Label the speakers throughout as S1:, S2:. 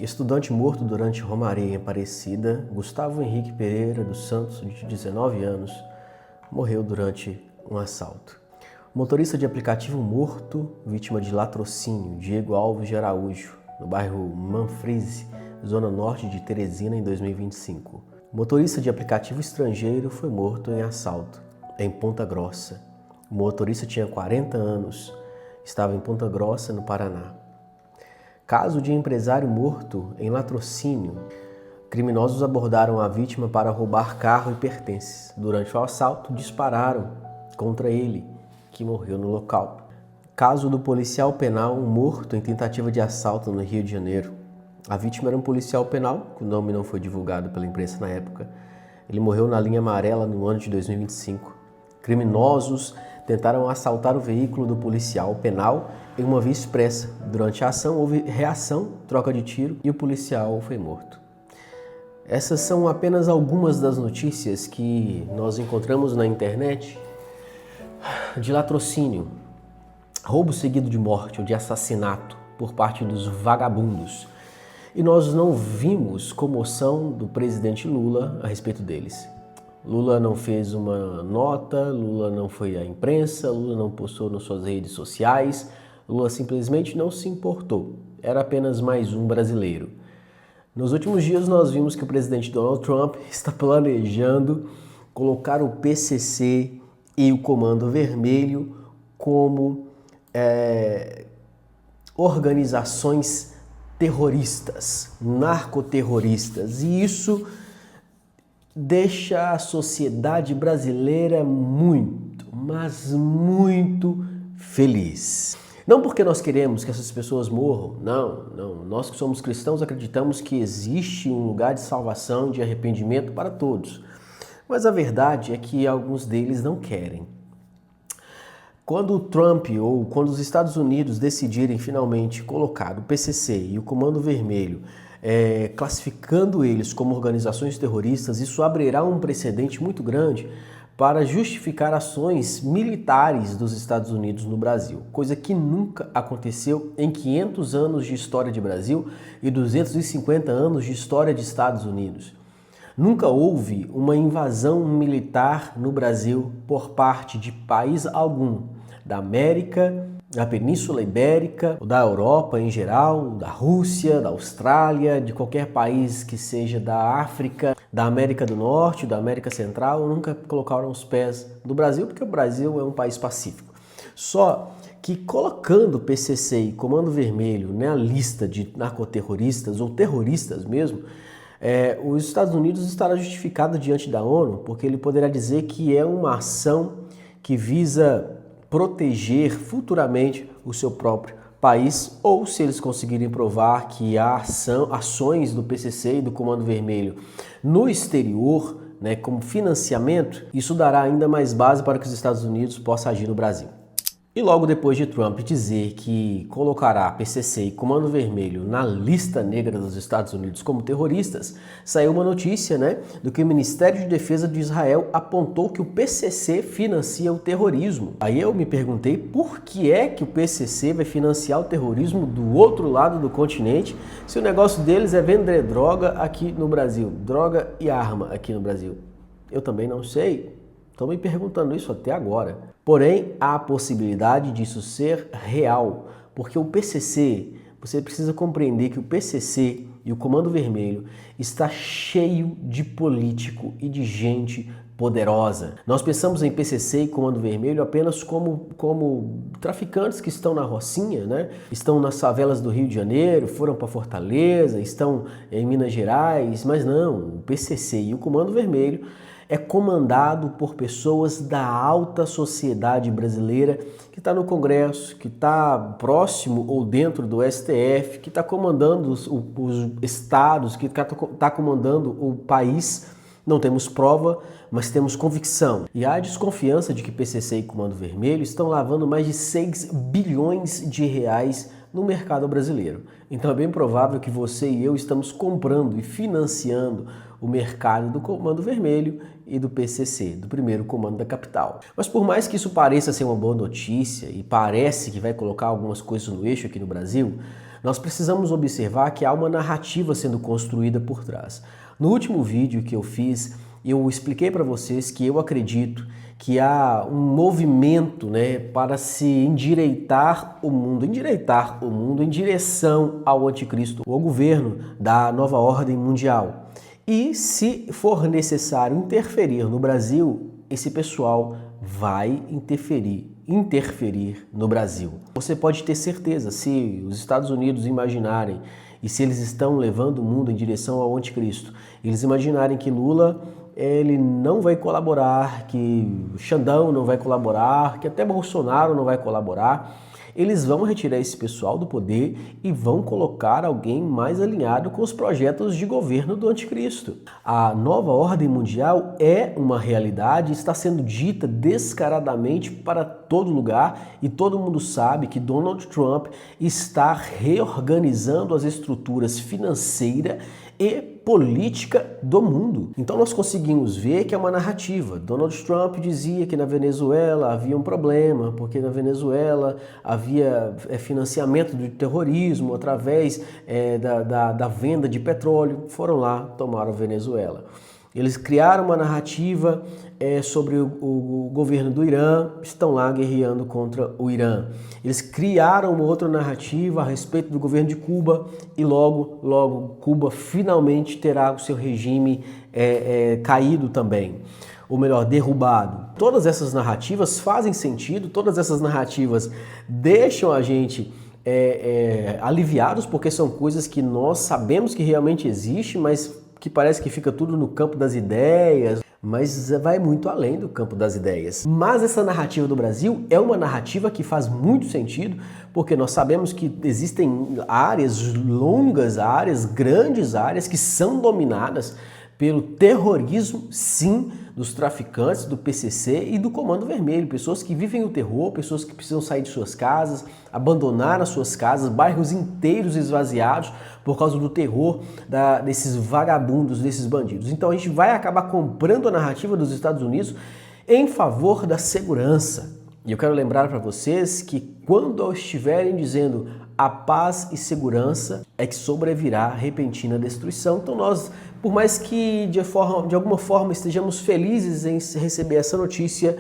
S1: Estudante morto durante romaria em Aparecida, Gustavo Henrique Pereira dos Santos, de 19 anos, morreu durante um assalto. Motorista de aplicativo morto, vítima de latrocínio, Diego Alves de Araújo, no bairro Manfrise, zona norte de Teresina, em 2025. Motorista de aplicativo estrangeiro foi morto em assalto, em Ponta Grossa. O motorista tinha 40 anos, estava em Ponta Grossa, no Paraná. Caso de empresário morto em latrocínio. Criminosos abordaram a vítima para roubar carro e pertences. Durante o assalto, dispararam contra ele, que morreu no local. Caso do policial penal morto em tentativa de assalto no Rio de Janeiro. A vítima era um policial penal, o nome não foi divulgado pela imprensa na época. Ele morreu na linha amarela no ano de 2025. Criminosos tentaram assaltar o veículo do policial penal em uma via expressa. Durante a ação houve reação, troca de tiro e o policial foi morto. Essas são apenas algumas das notícias que nós encontramos na internet de latrocínio, roubo seguido de morte ou de assassinato por parte dos vagabundos. E nós não vimos comoção do presidente Lula a respeito deles. Lula não fez uma nota, Lula não foi à imprensa, Lula não postou nas suas redes sociais, Lula simplesmente não se importou. Era apenas mais um brasileiro. Nos últimos dias nós vimos que o presidente Donald Trump está planejando colocar o PCC e o Comando Vermelho como organizações terroristas, narcoterroristas, e isso deixa a sociedade brasileira muito, mas muito feliz. Não porque nós queremos que essas pessoas morram, não. Nós que somos cristãos acreditamos que existe um lugar de salvação, de arrependimento para todos. Mas a verdade é que alguns deles não querem. Quando o Trump ou quando os Estados Unidos decidirem finalmente colocar o PCC e o Comando Vermelho, classificando eles como organizações terroristas, isso abrirá um precedente muito grande para justificar ações militares dos Estados Unidos no Brasil, coisa que nunca aconteceu em 500 anos de história de Brasil e 250 anos de história de Estados Unidos. Nunca houve uma invasão militar no Brasil por parte de país algum, da América, da Península Ibérica, da Europa em geral, da Rússia, da Austrália, de qualquer país que seja da África, da América do Norte, da América Central, nunca colocaram os pés no Brasil, porque o Brasil é um país pacífico. Só que colocando o PCC e Comando Vermelho na lista de narcoterroristas ou terroristas mesmo, os Estados Unidos estará justificado diante da ONU, porque ele poderá dizer que é uma ação que visa proteger futuramente o seu próprio país, ou se eles conseguirem provar que há ações do PCC e do Comando Vermelho no exterior, como financiamento, isso dará ainda mais base para que os Estados Unidos possam agir no Brasil. E logo depois de Trump dizer que colocará PCC e Comando Vermelho na lista negra dos Estados Unidos como terroristas, saiu uma notícia, do que o Ministério de Defesa de Israel apontou que o PCC financia o terrorismo. Aí eu me perguntei por que é que o PCC vai financiar o terrorismo do outro lado do continente, se o negócio deles é vender droga aqui no Brasil, droga e arma aqui no Brasil. Eu também não sei. Estou me perguntando isso até agora. Porém, há a possibilidade disso ser real, porque o PCC, você precisa compreender que o PCC e o Comando Vermelho está cheio de político e de gente poderosa. Nós pensamos em PCC e Comando Vermelho apenas como traficantes que estão na Rocinha, Estão nas favelas do Rio de Janeiro, foram para Fortaleza, estão em Minas Gerais, mas não, o PCC e o Comando Vermelho é comandado por pessoas da alta sociedade brasileira que está no Congresso, que está próximo ou dentro do STF, que está comandando os estados, que está comandando o país. Não temos prova, mas temos convicção. E há desconfiança de que PCC e Comando Vermelho estão lavando mais de 6 bilhões de reais no mercado brasileiro. Então é bem provável que você e eu estamos comprando e financiando o mercado do Comando Vermelho e do PCC, do primeiro comando da capital. Mas por mais que isso pareça ser uma boa notícia e parece que vai colocar algumas coisas no eixo aqui no Brasil, nós precisamos observar que há uma narrativa sendo construída por trás. No último vídeo que eu fiz, eu expliquei para vocês que eu acredito que há um movimento, para se endireitar o mundo em direção ao anticristo, ao governo da nova ordem mundial. E se for necessário interferir no Brasil, esse pessoal vai interferir no Brasil. Você pode ter certeza, se os Estados Unidos imaginarem, e se eles estão levando o mundo em direção ao anticristo, eles imaginarem que Lula ele não vai colaborar, que Xandão não vai colaborar, que até Bolsonaro não vai colaborar, eles vão retirar esse pessoal do poder e vão colocar alguém mais alinhado com os projetos de governo do anticristo. A nova ordem mundial é uma realidade, está sendo dita descaradamente para todo lugar e todo mundo sabe que Donald Trump está reorganizando as estruturas financeiras e política do mundo. Então nós conseguimos ver que é uma narrativa. Donald Trump dizia que na Venezuela havia um problema, porque na Venezuela havia financiamento do terrorismo através da venda de petróleo. Foram lá, tomaram a Venezuela. Eles criaram uma narrativa sobre o governo do Irã, estão lá guerreando contra o Irã. Eles criaram uma outra narrativa a respeito do governo de Cuba e logo Cuba finalmente terá o seu regime caído também, ou melhor, derrubado. Todas essas narrativas fazem sentido, todas essas narrativas deixam a gente aliviados, porque são coisas que nós sabemos que realmente existe, mas que parece que fica tudo no campo das ideias, mas vai muito além do campo das ideias. Mas essa narrativa do Brasil é uma narrativa que faz muito sentido, porque nós sabemos que existem áreas longas, grandes áreas que são dominadas pelo terrorismo, sim, dos traficantes, do PCC e do Comando Vermelho. Pessoas que vivem o terror, pessoas que precisam sair de suas casas, abandonar as suas casas, bairros inteiros esvaziados por causa do terror desses vagabundos, desses bandidos. Então a gente vai acabar comprando a narrativa dos Estados Unidos em favor da segurança. E eu quero lembrar para vocês que quando estiverem dizendo a paz e segurança é que sobrevirá repentina destruição. Então nós, por mais que de alguma forma estejamos felizes em receber essa notícia,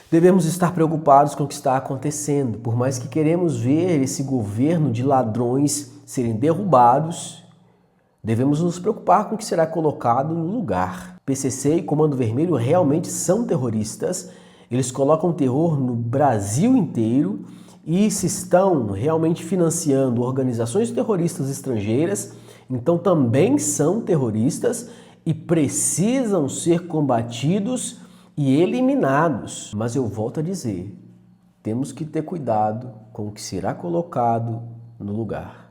S1: devemos estar preocupados com o que está acontecendo. Por mais que queremos ver esse governo de ladrões serem derrubados, devemos nos preocupar com o que será colocado no lugar. PCC e Comando Vermelho realmente são terroristas. Eles colocam terror no Brasil inteiro e se estão realmente financiando organizações terroristas estrangeiras, então também são terroristas e precisam ser combatidos e eliminados. Mas eu volto a dizer, temos que ter cuidado com o que será colocado no lugar.